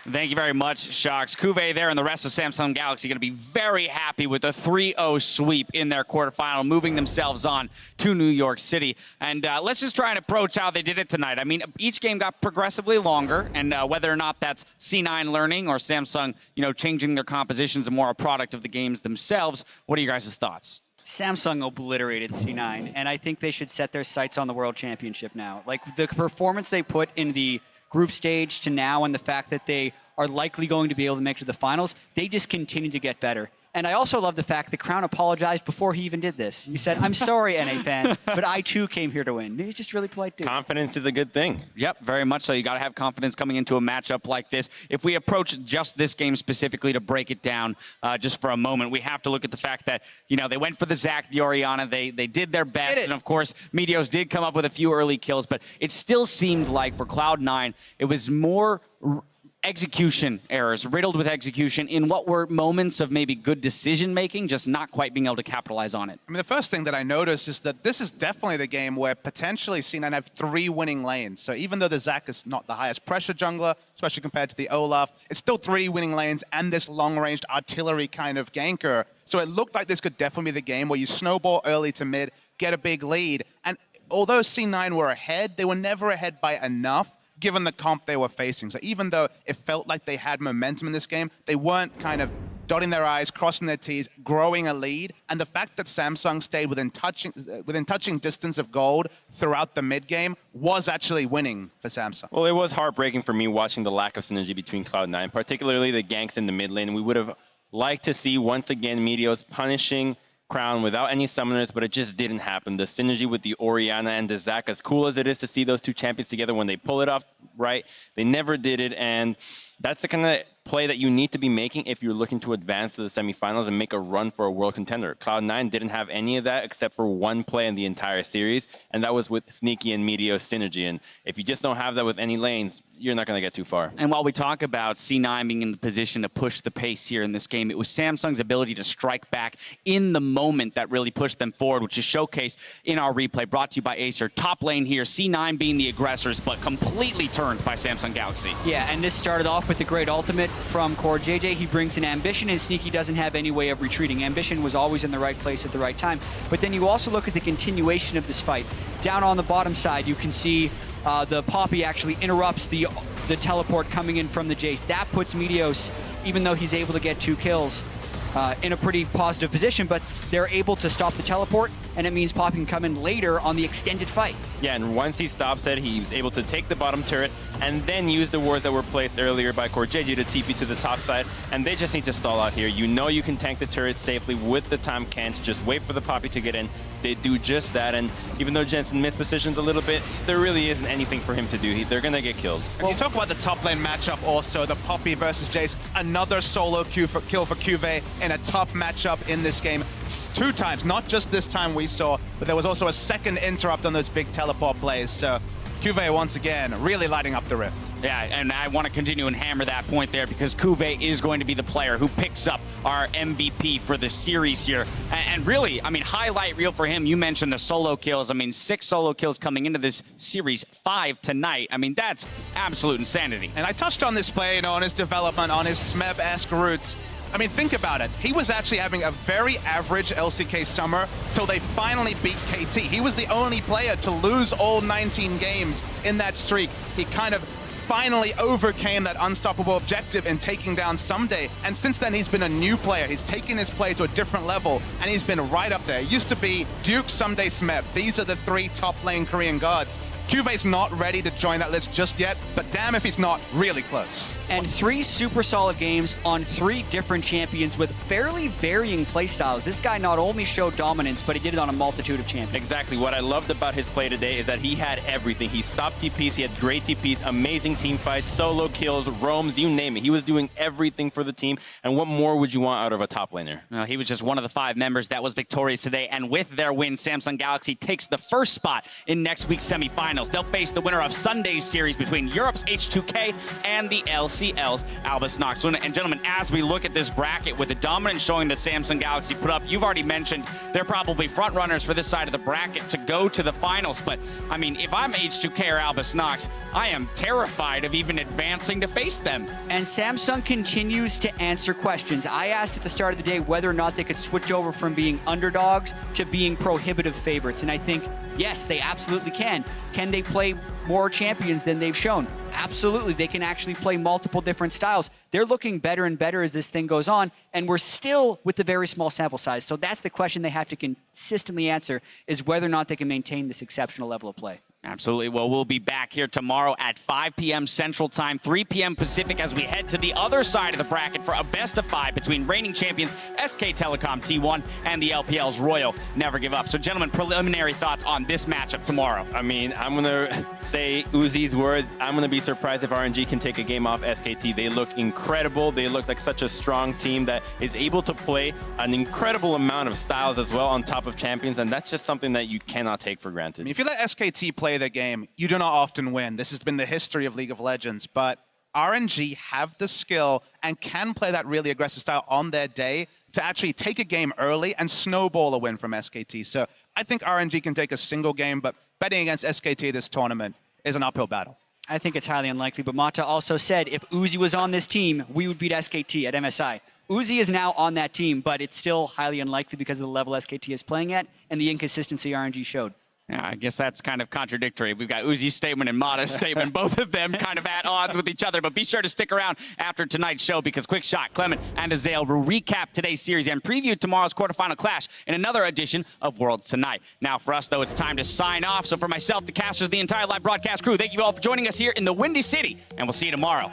Thank you very much, Shocks. CuVee there and the rest of Samsung Galaxy going to be very happy with a 3-0 sweep in their quarterfinal, moving themselves on to New York City. And let's just try and approach how they did it tonight. I mean, each game got progressively longer, and whether or not that's C9 learning or Samsung, changing their compositions and more a product of the games themselves, what are your guys' thoughts? Samsung obliterated C9, and I think they should set their sights on the World Championship now. Like, the performance they put in the group stage to now and the fact that they are likely going to be able to make it to the finals, they just continue to get better. And I also love the fact that Crown apologized before he even did this. He said, "I'm sorry, NA fan, but I too came here to win." He's just really polite dude. Confidence is a good thing. Yep, very much so. You got to have confidence coming into a matchup like this. If we approach just this game specifically to break it down just for a moment, we have to look at the fact that, they went for the Zac, the Orianna. They did their best. And, of course, Meteos did come up with a few early kills. But it still seemed like for Cloud9, it was more execution errors, riddled with execution in what were moments of maybe good decision-making, just not quite being able to capitalize on it. I mean, the first thing that I noticed is that this is definitely the game where potentially C9 have 3 winning lanes. So even though the Zac is not the highest pressure jungler, especially compared to the Olaf, it's still 3 winning lanes and this long-ranged artillery kind of ganker. So it looked like this could definitely be the game where you snowball early to mid, get a big lead. And although C9 were ahead, they were never ahead by enough given the comp they were facing. So even though it felt like they had momentum in this game, they weren't kind of dotting their I's, crossing their T's, growing a lead. And the fact that Samsung stayed within touching distance of gold throughout the mid game was actually winning for Samsung. Well, it was heartbreaking for me watching the lack of synergy between Cloud9, particularly the ganks in the mid lane. We would have liked to see, once again, Meteos punishing Crown without any summoners, but it just didn't happen. The synergy with the Orianna and the Zac, as cool as it is to see those two champions together, when they pull it off right, they never did it. And that's the kind of play that you need to be making if you're looking to advance to the semifinals and make a run for a world contender. Cloud9 didn't have any of that except for one play in the entire series, and that was with Sneaky and Meteos synergy. And if you just don't have that with any lanes, you're not going to get too far. And while we talk about C9 being in the position to push the pace here in this game, it was Samsung's ability to strike back in the moment that really pushed them forward, which is showcased in our replay, brought to you by Acer. Top lane here, C9 being the aggressors, but completely turned by Samsung Galaxy. Yeah, and this started off with the great ultimate from CoreJJ. He brings in Ambition, and Sneaky doesn't have any way of retreating. Ambition was always in the right place at the right time. But then you also look at the continuation of this fight. Down on the bottom side, you can see the Poppy actually interrupts the teleport coming in from the Jace. That puts Meteos, even though he's able to get 2 kills, in a pretty positive position, but they're able to stop the teleport, and it means Poppy can come in later on the extended fight. Yeah, and once he stops it, he's able to take the bottom turret and then use the wards that were placed earlier by CoreJJ to TP to the top side, and they just need to stall out here. You know you can tank the turret safely with the Tahm Kench. Just wait for the Poppy to get in. They do just that, and even though Jensen mispositions a little bit, there really isn't anything for him to do. They're going to get killed. Well, you talk about the top lane matchup also, the Poppy versus Jace, another solo kill for CuVee in a tough matchup in this game. It's 2 times, not just this time we saw, but there was also a second interrupt on those big teleport plays. So CuVee once again really lighting up the rift. Yeah, and I want to continue and hammer that point there because CuVee is going to be the player who picks up our MVP for the series here. And really, I mean, highlight reel for him. You mentioned the solo kills. I mean, 6 solo kills coming into this series, 5 tonight. I mean, that's absolute insanity. And I touched on this play, on his development, on his Smeb-esque roots. I mean, think about it. He was actually having a very average LCK summer till they finally beat KT. He was the only player to lose all 19 games in that streak. He kind of finally overcame that unstoppable objective in taking down Someday. And since then, he's been a new player. He's taken his play to a different level, and he's been right up there. It used to be Duke, Someday, Smeb. These are the 3 top lane Korean gods. CuVee's not ready to join that list just yet, but damn if he's not really close. And 3 super solid games on 3 different champions with fairly varying playstyles. This guy not only showed dominance, but he did it on a multitude of champions. Exactly. What I loved about his play today is that he had everything. He stopped TPs, he had great TPs, amazing team fights, solo kills, roams, you name it. He was doing everything for the team, and what more would you want out of a top laner? He was just one of the 5 members that was victorious today, and with their win, Samsung Galaxy takes the first spot in next week's semifinals. quarterfinals. They'll face the winner of Sunday's series between Europe's H2K and the LCL's Albus Nox. And gentlemen, as we look at this bracket with the dominance showing the Samsung Galaxy put up, you've already mentioned they're probably front runners for this side of the bracket to go to the finals. But I mean, if I'm H2K or Albus Nox, I am terrified of even advancing to face them. And Samsung continues to answer questions. I asked at the start of the day whether or not they could switch over from being underdogs to being prohibitive favorites. And I think, yes, they absolutely can. Can they play more champions than they've shown? Absolutely. They can actually play multiple different styles. They're looking better and better as this thing goes on, and we're still with the very small sample size. So that's the question they have to consistently answer, is whether or not they can maintain this exceptional level of play. Absolutely. Well, we'll be back here tomorrow at 5 p.m. Central Time, 3 p.m. Pacific, as we head to the other side of the bracket for a best-of-5 between reigning champions SK Telecom T1 and the LPL's Royal Never Give Up. So, gentlemen, preliminary thoughts on this matchup tomorrow. I mean, I'm going to say Uzi's words. I'm going to be surprised if RNG can take a game off SKT. They look incredible. They look like such a strong team that is able to play an incredible amount of styles as well on top of champions, and that's just something that you cannot take for granted. I mean, if you let SKT play the game, you do not often win. This has been the history of League of Legends, but RNG have the skill and can play that really aggressive style on their day to actually take a game early and snowball a win from SKT. So I think RNG can take a single game, but betting against SKT this tournament is an uphill battle. I think it's highly unlikely, but Mata also said if Uzi was on this team, we would beat SKT at MSI. Uzi is now on that team, but it's still highly unlikely because of the level SKT is playing at and the inconsistency RNG showed. Yeah, I guess that's kind of contradictory. We've got Uzi's statement and Mata's statement, both of them kind of at odds with each other. But be sure to stick around after tonight's show because Quick Shot, Clement, and Azael will recap today's series and preview tomorrow's quarterfinal clash in another edition of Worlds Tonight. Now, for us, though, it's time to sign off. So for myself, the casters, the entire live broadcast crew, thank you all for joining us here in the Windy City, and we'll see you tomorrow.